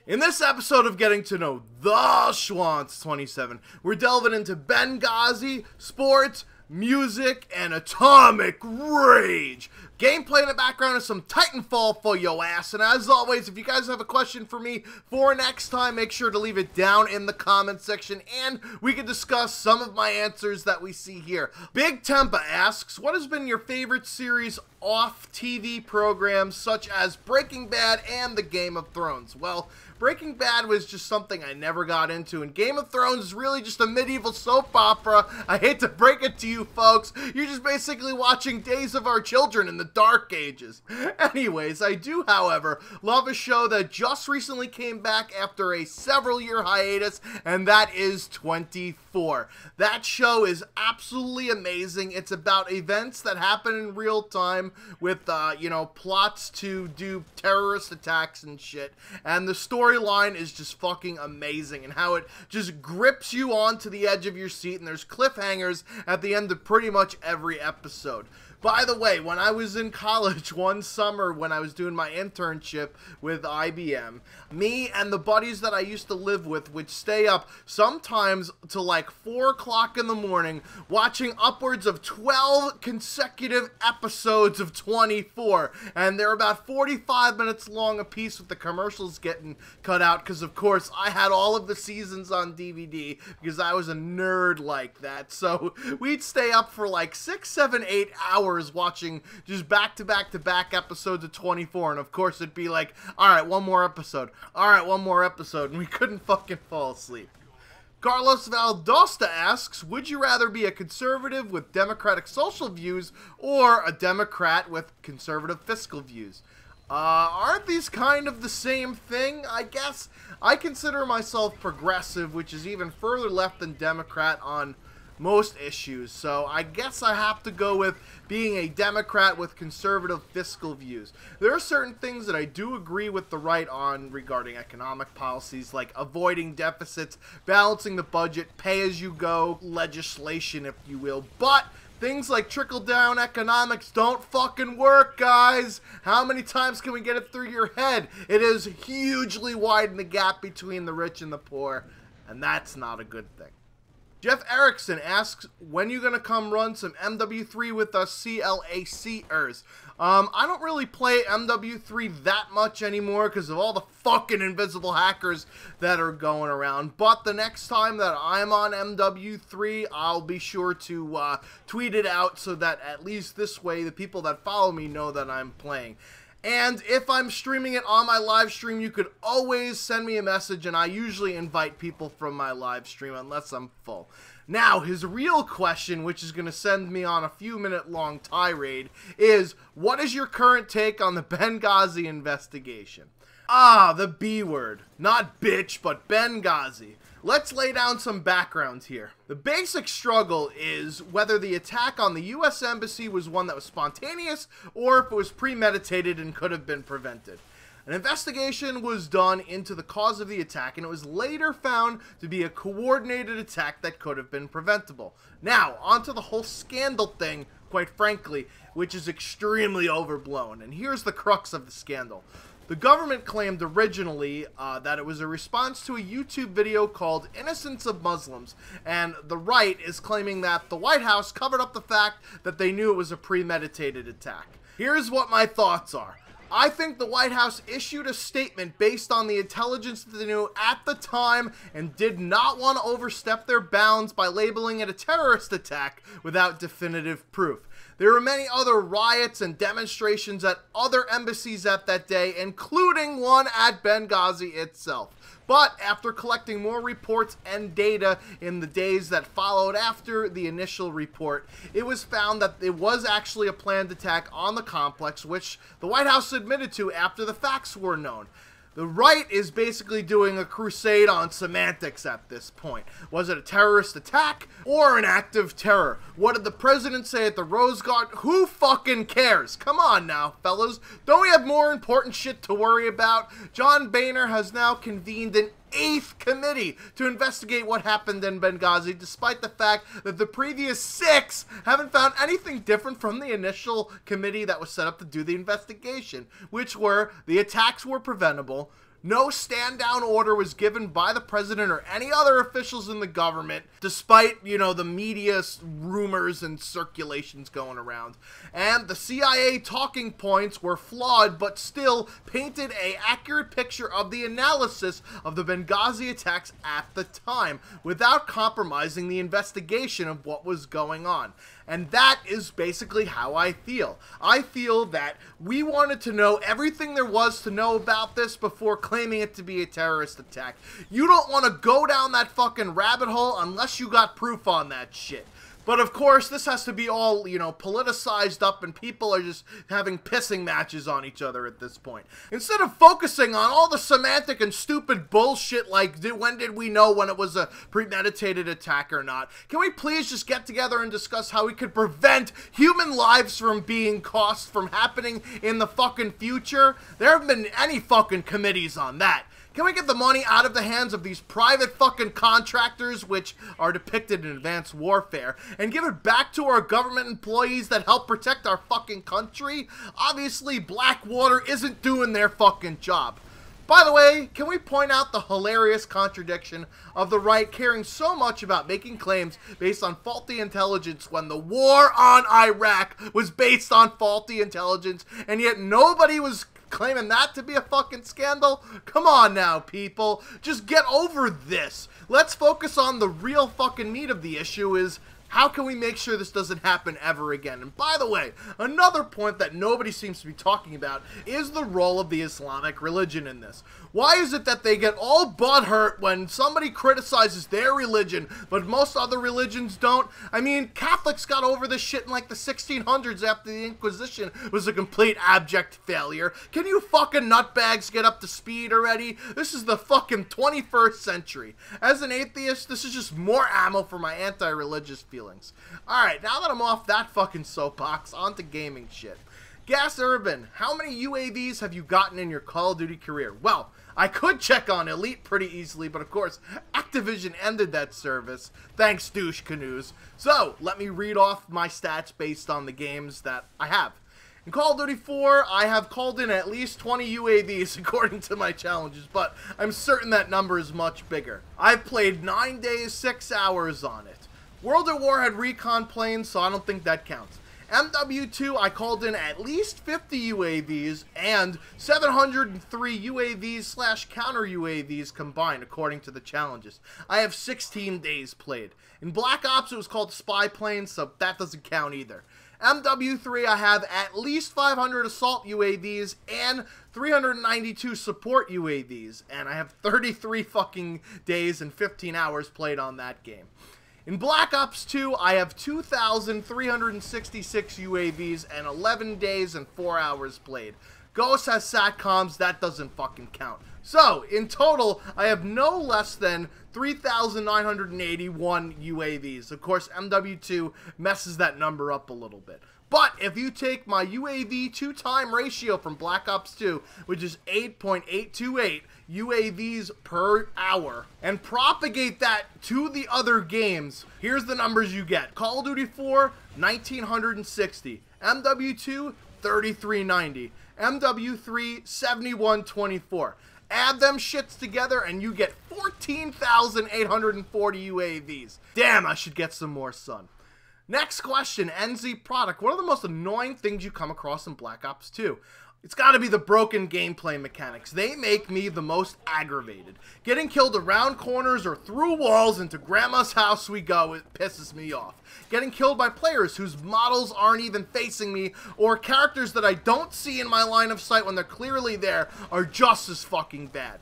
In this episode of Getting to Know the TS27, we're delving into Benghazi, sports, music, and atomic rage. Gameplay in the background is some Titanfall for yo ass, and as always, if you guys have a question for me for next time, make sure to leave it down in the comment section, and we can discuss some of my answers that we see here. Big Tempa asks, what has been your favorite series off TV programs such as Breaking Bad and the Game of Thrones? Well, Breaking Bad was just something I never got into, and Game of Thrones is really just a medieval soap opera. I hate to break it to you folks, you're just basically watching Days of Our Children in the Dark Ages. Anyways, I do, however, love a show that just recently came back after a several-year hiatus, and that is 24. That show is absolutely amazing. It's about events that happen in real time with, plots to do terrorist attacks and shit, and the storyline is just fucking amazing, and how it just grips you onto the edge of your seat, and there's cliffhangers at the end of pretty much every episode. By the way, when I was in college one summer when I was doing my internship with IBM, me and the buddies that I used to live with would stay up sometimes till like 4 o'clock in the morning watching upwards of 12 consecutive episodes of 24, and they're about 45 minutes long a piece with the commercials getting cut out because, of course, I had all of the seasons on DVD because I was a nerd like that. So we'd stay up for like 6, 7, 8 hours watching just back-to-back-to-back episodes of 24, and of course it'd be like, alright, one more episode, and we couldn't fucking fall asleep. Carlos Valdosta asks, would you rather be a conservative with democratic social views or a Democrat with conservative fiscal views? Aren't these kind of the same thing, I guess? I consider myself progressive, which is even further left than Democrat on most issues, so I guess I have to go with being a Democrat with conservative fiscal views. There are certain things that I do agree with the right on regarding economic policies, like avoiding deficits, balancing the budget, pay-as-you-go legislation, if you will, but things like trickle-down economics don't fucking work, guys. How many times can we get it through your head? It has hugely widened the gap between the rich and the poor, and that's not a good thing. Jeff Erickson asks, when you gonna come run some MW3 with us CLACers? I don't really play MW3 that much anymore because of all the fucking invisible hackers that are going around. But the next time that I'm on MW3, I'll be sure to tweet it out so that at least this way the people that follow me know that I'm playing. And if I'm streaming it on my live stream, you could always send me a message, and I usually invite people from my live stream unless I'm full. Now, his real question, which is going to send me on a few-minute-long tirade, is, what is your current take on the Benghazi investigation? Ah, the B word. Not bitch, but Benghazi. Let's lay down some background here. The basic struggle is whether the attack on the U.S. Embassy was one that was spontaneous or if it was premeditated and could have been prevented. An investigation was done into the cause of the attack, and it was later found to be a coordinated attack that could have been preventable. Now, onto the whole scandal thing, quite frankly, which is extremely overblown, and here's the crux of the scandal. The government claimed originally that it was a response to a YouTube video called Innocence of Muslims, and the right is claiming that the White House covered up the fact that they knew it was a premeditated attack. Here's what my thoughts are. I think the White House issued a statement based on the intelligence that they knew at the time and did not want to overstep their bounds by labeling it a terrorist attack without definitive proof. There were many other riots and demonstrations at other embassies at that day, including one at Benghazi itself. But after collecting more reports and data in the days that followed after the initial report, it was found that it was actually a planned attack on the complex, which the White House admitted to after the facts were known. The right is basically doing a crusade on semantics at this point. Was it a terrorist attack or an act of terror? What did the president say at the Rose Garden? Who fucking cares? Come on now, fellas. Don't we have more important shit to worry about? John Boehner has now convened an 8th committee to investigate what happened in Benghazi, despite the fact that the previous 6 haven't found anything different from the initial committee that was set up to do the investigation, which were the attacks were preventable, No stand-down order was given by the president or any other officials in the government, despite, you know, the media rumors and circulations going around. And the CIA talking points were flawed, but still painted an accurate picture of the analysis of the Benghazi attacks at the time, without compromising the investigation of what was going on. And that is basically how I feel. I feel that we wanted to know everything there was to know about this before claiming it to be a terrorist attack. You don't want to go down that fucking rabbit hole unless you got proof on that shit. But of course, this has to be all, you know, politicized up, and people are just having pissing matches on each other at this point. Instead of focusing on all the semantic and stupid bullshit like, when did we know when it was a premeditated attack or not, can we please just get together and discuss how we could prevent human lives from being cost from happening in the fucking future? There haven't been any fucking committees on that. Can we get the money out of the hands of these private fucking contractors, which are depicted in advanced warfare, and give it back to our government employees that help protect our fucking country? Obviously, Blackwater isn't doing their fucking job. By the way, can we point out the hilarious contradiction of the right caring so much about making claims based on faulty intelligence when the war on Iraq was based on faulty intelligence, and yet nobody was claiming that to be a fucking scandal? Come on now, people. Just get over this. Let's focus on the real fucking meat of the issue is, how can we make sure this doesn't happen ever again? And by the way, another point that nobody seems to be talking about is the role of the Islamic religion in this. Why is it that they get all butthurt when somebody criticizes their religion, but most other religions don't? I mean, Catholics got over this shit in like the 1600s after the Inquisition was a complete abject failure. Can you fucking nutbags get up to speed already? This is the fucking 21st century. As an atheist, this is just more ammo for my anti-religious feelings. Alright, now that I'm off that fucking soapbox, on to gaming shit. Gas Urban, how many UAVs have you gotten in your Call of Duty career? Well, I could check on Elite pretty easily, but of course, Activision ended that service. Thanks, douche canoes. So, let me read off my stats based on the games that I have. In Call of Duty 4, I have called in at least 20 UAVs according to my challenges, but I'm certain that number is much bigger. I've played 9 days, 6 hours on it. World at War had recon planes, so I don't think that counts. MW2, I called in at least 50 UAVs and 703 UAVs / counter UAVs combined, according to the challenges. I have 16 days played. In Black Ops, it was called Spy Plane, so that doesn't count either. MW3, I have at least 500 assault UAVs and 392 support UAVs, and I have 33 fucking days and 15 hours played on that game. In Black Ops 2, I have 2,366 UAVs and 11 days and 4 hours played. Ghost has SATCOMs, that doesn't fucking count. So, in total, I have no less than 3,981 UAVs. Of course, MW2 messes that number up a little bit. But if you take my UAV to-time ratio from Black Ops 2, which is 8.828 UAVs per hour, and propagate that to the other games, here's the numbers you get. Call of Duty 4, 1,960. MW2, 3,390. MW3, 7,124. Add them shits together and you get 14,840 UAVs. Damn, I should get some more sun. Next question, NZ Product. What are the most annoying things you come across in Black Ops 2? It's gotta be the broken gameplay mechanics. They make me the most aggravated. Getting killed around corners or through walls into grandma's house we go, it pisses me off. Getting killed by players whose models aren't even facing me, or characters that I don't see in my line of sight when they're clearly there, are just as fucking bad.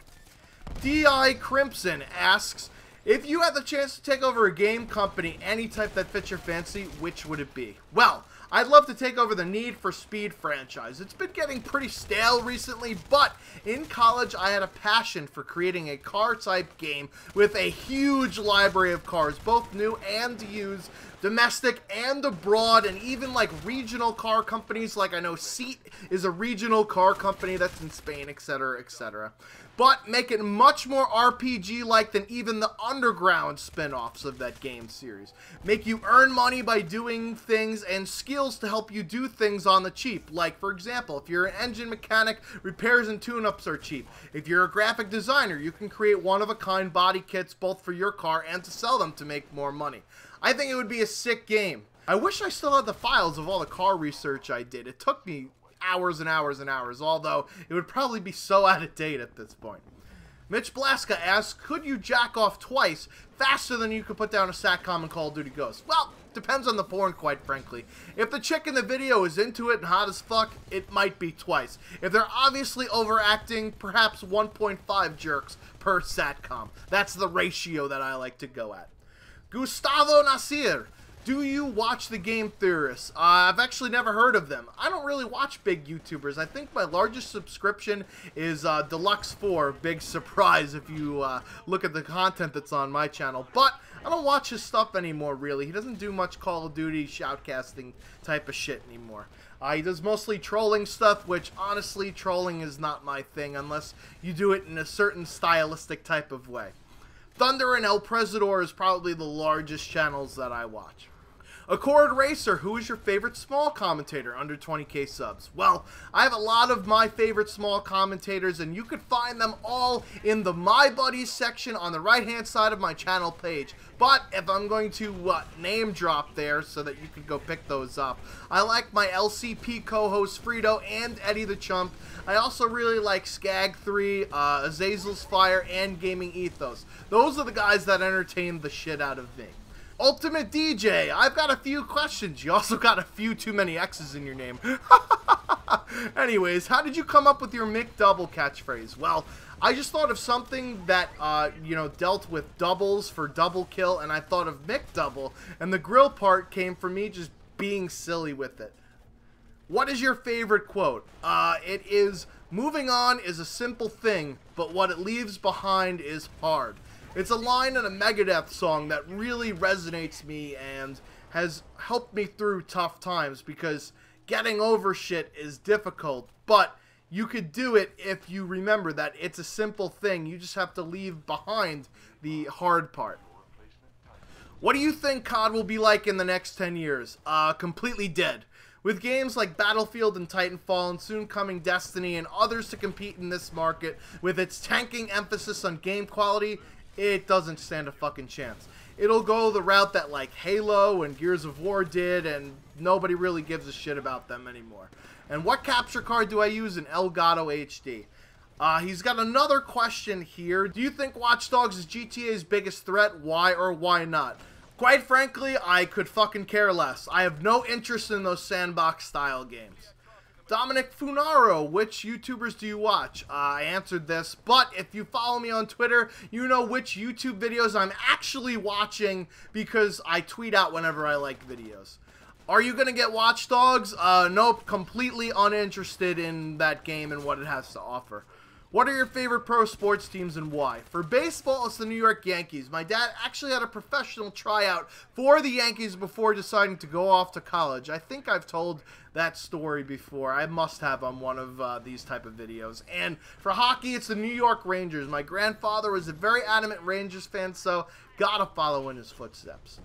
D.I. Crimson asks, if you had the chance to take over a game company, any type that fits your fancy, which would it be? Well, I'd love to take over the Need for Speed franchise. It's been getting pretty stale recently, but in college I had a passion for creating a car-type game with a huge library of cars, both new and used, domestic and abroad, and even like regional car companies, like I know Seat is a regional car company that's in Spain, etc., etc. But make it much more RPG-like than even the Underground spin-offs of that game series. Make you earn money by doing things and skill skills to help you do things on the cheap. Like, for example, if you're an engine mechanic, repairs and tune-ups are cheap. If you're a graphic designer, you can create one-of-a-kind body kits both for your car and to sell them to make more money. I think it would be a sick game. I wish I still had the files of all the car research I did. It took me hours and hours and hours, although it would probably be so out of date at this point. Mitch Blaska asks, could you jack off twice faster than you could put down a SATCOM in Call of Duty Ghosts? Well, depends on the porn, quite frankly. If the chick in the video is into it and hot as fuck, it might be twice. If they're obviously overacting, perhaps 1.5 jerks per SATCOM. That's the ratio that I like to go at. Gustavo Nasir, do you watch The Game Theorists? I've actually never heard of them. I don't really watch big YouTubers. I think my largest subscription is Deluxe 4. Big surprise if you look at the content that's on my channel. But I don't watch his stuff anymore, really. He doesn't do much Call of Duty shoutcasting type of shit anymore. He does mostly trolling stuff, which, honestly, trolling is not my thing unless you do it in a certain stylistic type of way. Thunder and El Presidor is probably the largest channels that I watch. Accord Racer, who is your favorite small commentator under 20k subs? Well, I have a lot of my favorite small commentators, and you could find them all in the My Buddies section on the right-hand side of my channel page. But if I'm going to name drop there so that you could go pick those up, I like my LCP co-host Frito and Eddie the Chump. I also really like Skag3, Azazel's Fire, and Gaming Ethos. Those are the guys that entertain the shit out of me. Ultimate DJ, I've got a few questions. You also got a few too many X's in your name. Anyways, how did you come up with your McDouble catchphrase? Well, I just thought of something that, dealt with doubles for double kill, and I thought of McDouble, and the grill part came from me just being silly with it. What is your favorite quote? It is, moving on is a simple thing, but what it leaves behind is hard. It's a line in a Megadeth song that really resonates me and has helped me through tough times, because getting over shit is difficult, but you could do it if you remember that it's a simple thing. You just have to leave behind the hard part. What do you think COD will be like in the next 10 years? Completely dead. With games like Battlefield and Titanfall and soon coming Destiny and others to compete in this market, with its tanking emphasis on game quality, it doesn't stand a fucking chance. It'll go the route that like Halo and Gears of War did, and nobody really gives a shit about them anymore. And what capture card do I use in Elgato HD? He's got another question here. Do you think Watch Dogs is GTA's biggest threat? Why or why not? Quite frankly, I could fucking care less. I have no interest in those sandbox style games. Dominic Funaro, which YouTubers do you watch? I answered this, but if you follow me on Twitter, you know which YouTube videos I'm actually watching, because I tweet out whenever I like videos. Are you going to get Watch Dogs? Nope, completely uninterested in that game and what it has to offer. What are your favorite pro sports teams and why? For baseball, it's the New York Yankees. My dad actually had a professional tryout for the Yankees before deciding to go off to college. I think I've told that story before. I must have on one of these type of videos. And for hockey, it's the New York Rangers. My grandfather was a very adamant Rangers fan, so gotta follow in his footsteps.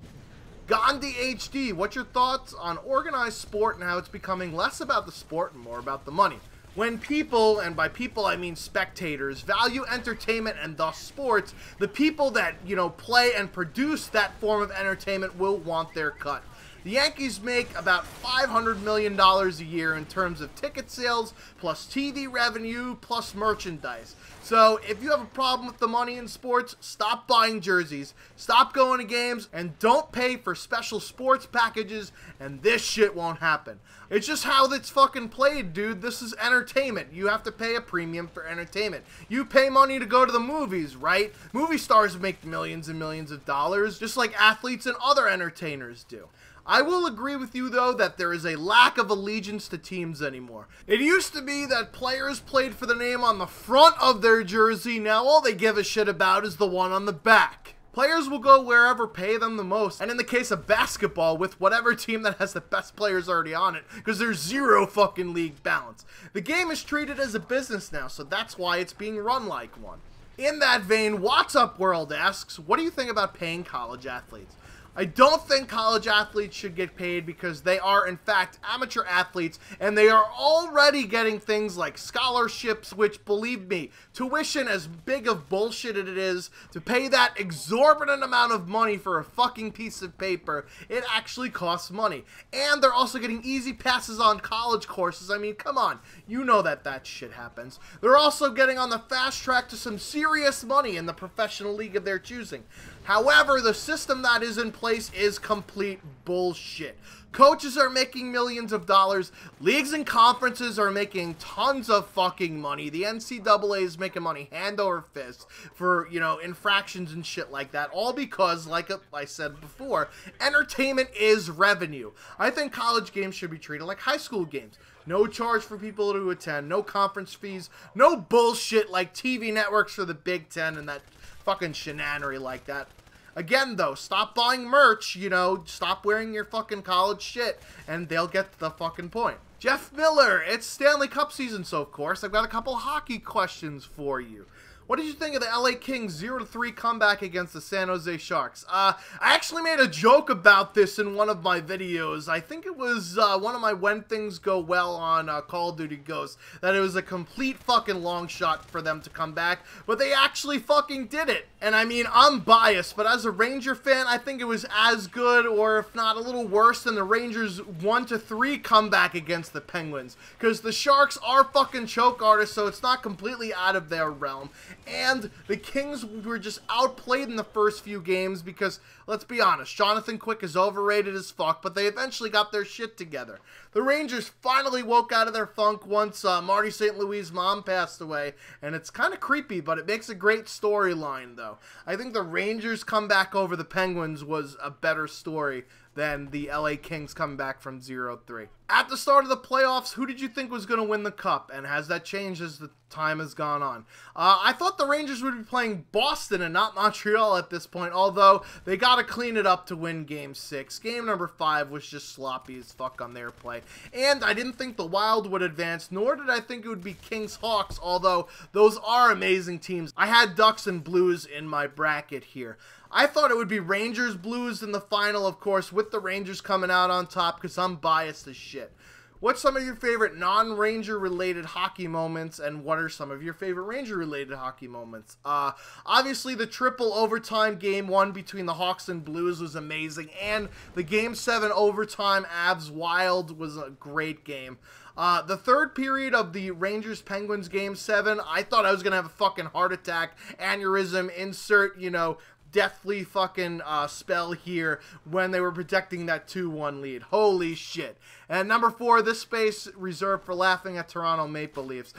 Gandhi HD, what's your thoughts on organized sport and how it's becoming less about the sport and more about the money? When people, and by people I mean spectators, value entertainment and thus sports, the people that, play and produce that form of entertainment will want their cut. The Yankees make about $500 million a year in terms of ticket sales, plus TV revenue, plus merchandise. So if you have a problem with the money in sports, stop buying jerseys, stop going to games, and don't pay for special sports packages, and this shit won't happen. It's just how it's fucking played, dude. This is entertainment. You have to pay a premium for entertainment. You pay money to go to the movies, right? Movie stars make millions and millions of dollars, just like athletes and other entertainers do. I will agree with you, though, that there is a lack of allegiance to teams anymore. It used to be that players played for the name on the front of their jersey. Now all they give a shit about is the one on the back. Players will go wherever pay them the most, and in the case of basketball, with whatever team that has the best players already on it, because there's zero fucking league balance. The game is treated as a business now, so that's why it's being run like one. In that vein, What's Up World asks, what do you think about paying college athletes? I don't think college athletes should get paid because they are, in fact, amateur athletes, and they are already getting things like scholarships, which, believe me, tuition, as big of bullshit it is, to pay that exorbitant amount of money for a fucking piece of paper, it actually costs money. And they're also getting easy passes on college courses. I mean, come on, you know that that shit happens. They're also getting on the fast track to some serious money in the professional league of their choosing. However, the system that is in place is complete bullshit. Coaches are making millions of dollars. Leagues and conferences are making tons of fucking money. The NCAA is making money hand over fist for, you know, infractions and shit like that. All because, like I said before, entertainment is revenue. I think college games should be treated like high school games. No charge for people to attend. No conference fees. No bullshit like TV networks for the Big Ten and that fucking shenanery like that. Again, though, stop buying merch, you know, stop wearing your fucking college shit, and they'll get the fucking point. Jeff Miller, it's Stanley Cup season, so of course, I've got a couple hockey questions for you. What did you think of the LA Kings 0-3 comeback against the San Jose Sharks? I actually made a joke about this in one of my videos. I think it was one of my When Things Go Well on Call of Duty Ghosts, that it was a complete fucking long shot for them to come back, but they actually fucking did it. And I mean, I'm biased, but as a Ranger fan, I think it was as good, or if not a little worse, than the Rangers 1-3 comeback against the Penguins. Because the Sharks are fucking choke artists, so it's not completely out of their realm. And the Kings were just outplayed in the first few games because, let's be honest, Jonathan Quick is overrated as fuck, but they eventually got their shit together. The Rangers finally woke out of their funk once Marty St. Louis' mom passed away, and it's kind of creepy, but it makes a great storyline, though. I think the Rangers' comeback over the Penguins was a better story than the LA Kings coming back from 0-3. At the start of the playoffs, who did you think was going to win the cup? And has that changed as the time has gone on? I thought the Rangers would be playing Boston and not Montreal at this point, although they got to clean it up to win Game 6. Game number 5 was just sloppy as fuck on their play. And I didn't think the Wild would advance, nor did I think it would be Kings-Hawks, although those are amazing teams. I had Ducks and Blues in my bracket here. I thought it would be Rangers-Blues in the final, of course, with the Rangers coming out on top because I'm biased as shit. What's some of your favorite non-Ranger-related hockey moments, and what are some of your favorite Ranger-related hockey moments? Obviously, the triple overtime Game 1 between the Hawks and Blues was amazing, and the Game 7 overtime Avs-Wild was a great game. The third period of the Rangers-Penguins Game 7, I thought I was going to have a fucking heart attack, aneurysm, insert, you know, deathly fucking spell here when they were protecting that 2-1 lead. Holy shit. And number 4, this space reserved for laughing at Toronto Maple Leafs.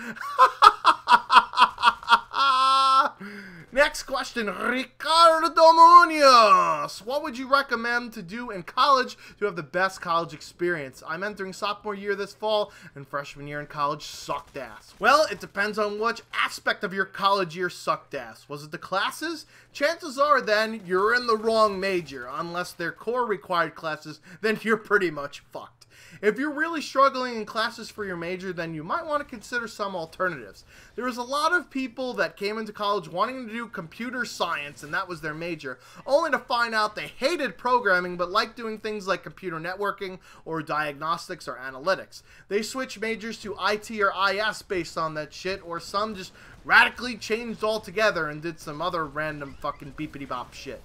Next question, Ricardo Munoz. What would you recommend to do in college to have the best college experience? I'm entering sophomore year this fall, and freshman year in college sucked ass. Well, it depends on which aspect of your college year sucked ass. Was it the classes? Chances are then you're in the wrong major. Unless they're core required classes, then you're pretty much fucked. If you're really struggling in classes for your major, then you might want to consider some alternatives. There was a lot of people that came into college wanting to do computer science, and that was their major, only to find out they hated programming but liked doing things like computer networking or diagnostics or analytics. They switched majors to IT or IS based on that shit, or some just radically changed altogether and did some other random fucking beepity-bop shit.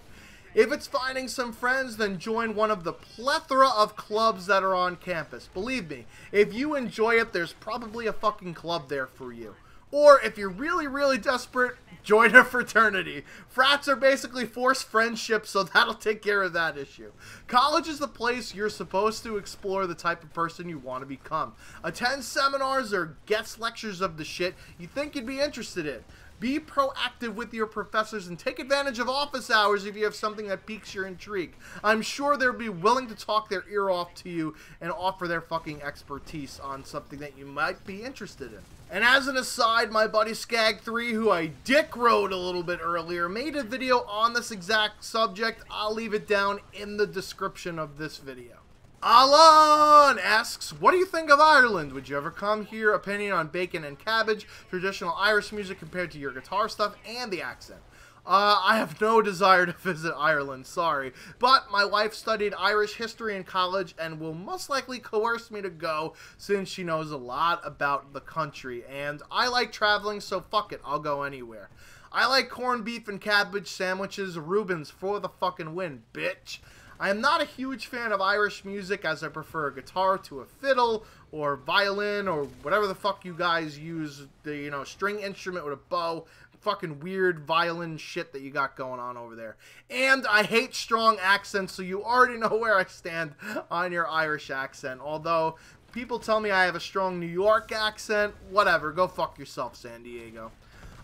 If it's finding some friends, then join one of the plethora of clubs that are on campus. Believe me, if you enjoy it, there's probably a fucking club there for you. Or if you're really, really desperate, join a fraternity. Frats are basically forced friendships, so that'll take care of that issue. College is the place you're supposed to explore the type of person you want to become. Attend seminars or guest lectures of the shit you think you'd be interested in. Be proactive with your professors and take advantage of office hours if you have something that piques your intrigue. I'm sure they'll be willing to talk their ear off to you and offer their fucking expertise on something that you might be interested in. And as an aside, my buddy Skag3, who I dick-rode a little bit earlier, made a video on this exact subject. I'll leave it down in the description of this video. Alan asks, what do you think of Ireland? Would you ever come here? Opinion on bacon and cabbage, traditional Irish music compared to your guitar stuff, and the accent. I have no desire to visit Ireland, sorry. But my wife studied Irish history in college and will most likely coerce me to go since she knows a lot about the country. And I like traveling, so fuck it, I'll go anywhere. I like corned beef and cabbage sandwiches, Rubens for the fucking win, bitch. I am not a huge fan of Irish music as I prefer a guitar to a fiddle or violin or whatever the fuck you guys use, the, string instrument with a bow. Fucking weird violin shit that you got going on over there. And I hate strong accents, so you already know where I stand on your Irish accent. Although people tell me I have a strong New York accent, whatever, go fuck yourself, San Diego.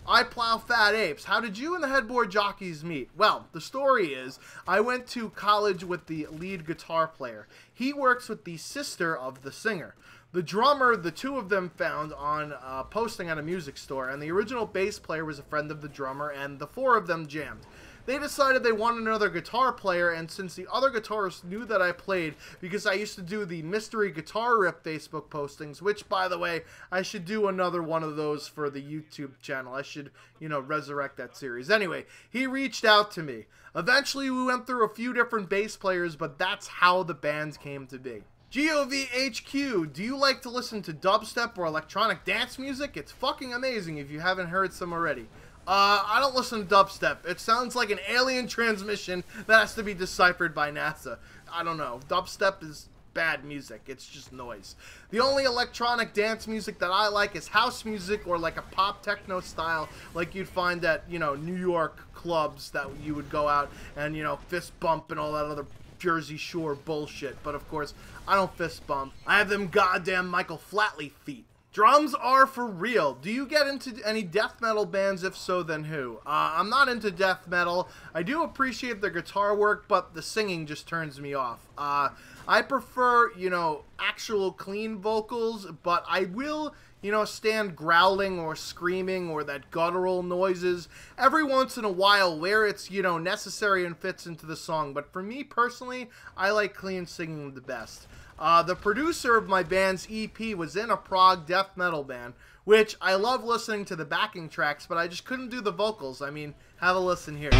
I plow fat apes. How did you and the headboard jockeys meet? Well, the story is, I went to college with the lead guitar player. He works with the sister of the singer. The drummer, the two of them found on posting at a music store, and the original bass player was a friend of the drummer, and the four of them jammed. They decided they wanted another guitar player, and since the other guitarists knew that I played, because I used to do the mystery guitar rip Facebook postings, which, by the way, I should do another one of those for the YouTube channel. I should, resurrect that series. Anyway, he reached out to me. Eventually, we went through a few different bass players, but that's how the band came to be. GOVHQ, do you like to listen to dubstep or electronic dance music? It's fucking amazing if you haven't heard some already. I don't listen to dubstep. It sounds like an alien transmission that has to be deciphered by NASA. I don't know. Dubstep is bad music. It's just noise. The only electronic dance music that I like is house music or like a pop techno style like you'd find at, New York clubs that you would go out and, fist bump and all that other Jersey Shore bullshit. But of course, I don't fist bump. I have them goddamn Michael Flatley feet. Drums are for real. Do you get into any death metal bands? If so, then who? I'm not into death metal. I do appreciate their guitar work, but the singing just turns me off. I prefer, actual clean vocals, but I will, stand growling or screaming or that guttural noises every once in a while where it's, necessary and fits into the song. But for me personally, I like clean singing the best. The producer of my band's EP was in a prog death metal band, which I love listening to the backing tracks, but I just couldn't do the vocals. I mean, have a listen here.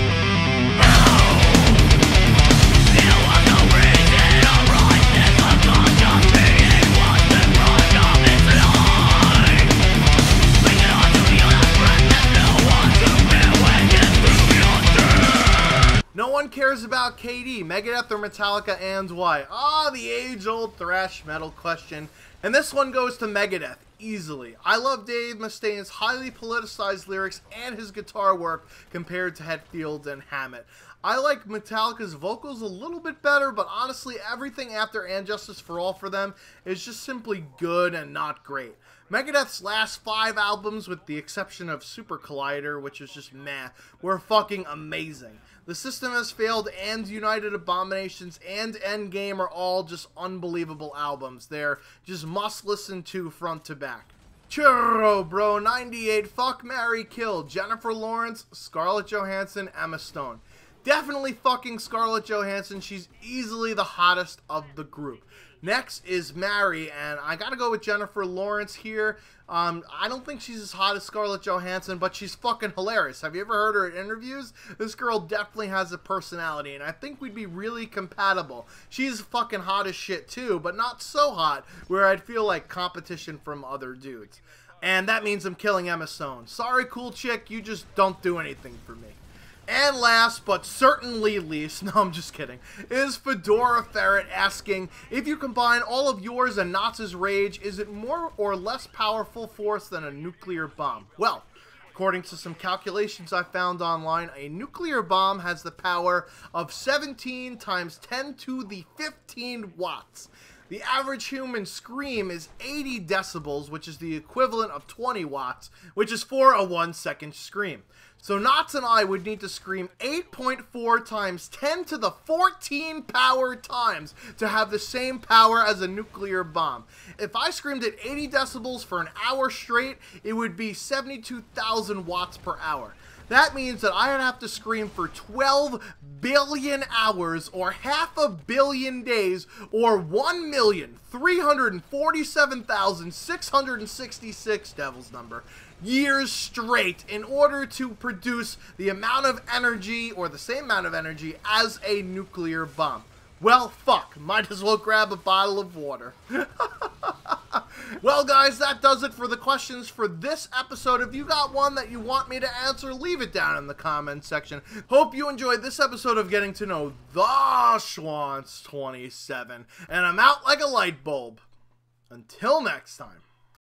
No one cares about KD, Megadeth, or Metallica, and why? The age-old thrash metal question. And this one goes to Megadeth, easily. I love Dave Mustaine's highly politicized lyrics and his guitar work compared to Hetfield and Hammett. I like Metallica's vocals a little bit better, but honestly, everything after And Justice for All for them is just simply good and not great. Megadeth's last 5 albums, with the exception of Super Collider, which is just meh, were fucking amazing. The System Has Failed and United Abominations and Endgame are all just unbelievable albums. They're just must listen to front to back. Churro bro 98, fuck, marry, kill, Jennifer Lawrence, Scarlett Johansson, Emma Stone. Definitely fucking Scarlett Johansson. She's easily the hottest of the group. Next is marry, and I gotta go with Jennifer Lawrence here. I don't think she's as hot as Scarlett Johansson, but she's fucking hilarious. Have you ever heard her in interviews? This girl definitely has a personality, and I think we'd be really compatible. She's fucking hot as shit too, but not so hot where I'd feel like competition from other dudes. And that means I'm killing Emma Stone. Sorry, cool chick, you just don't do anything for me. And last, but certainly least, no, I'm just kidding, is Fedora Ferret asking, if you combine all of yours and Knotz's rage, is it more or less powerful force than a nuclear bomb? Well, according to some calculations I found online, a nuclear bomb has the power of 17 times 10 to the 15 watts. The average human scream is 80 decibels, which is the equivalent of 20 watts, which is for a 1-second scream. So Knots and I would need to scream 8.4 times 10 to the 14 power times to have the same power as a nuclear bomb. If I screamed at 80 decibels for an hour straight, it would be 72,000 watts per hour. That means that I'd have to scream for 12 billion hours, or half a billion days, or 1,347,666, devil's number, years straight in order to produce the amount of energy, or the same amount of energy, as a nuclear bomb. Well, fuck. Might as well grab a bottle of water. Well, guys, that does it for the questions for this episode. If you got one that you want me to answer, leave it down in the comments section. Hope you enjoyed this episode of getting to know the Schwantz 27. And I'm out like a light bulb. Until next time.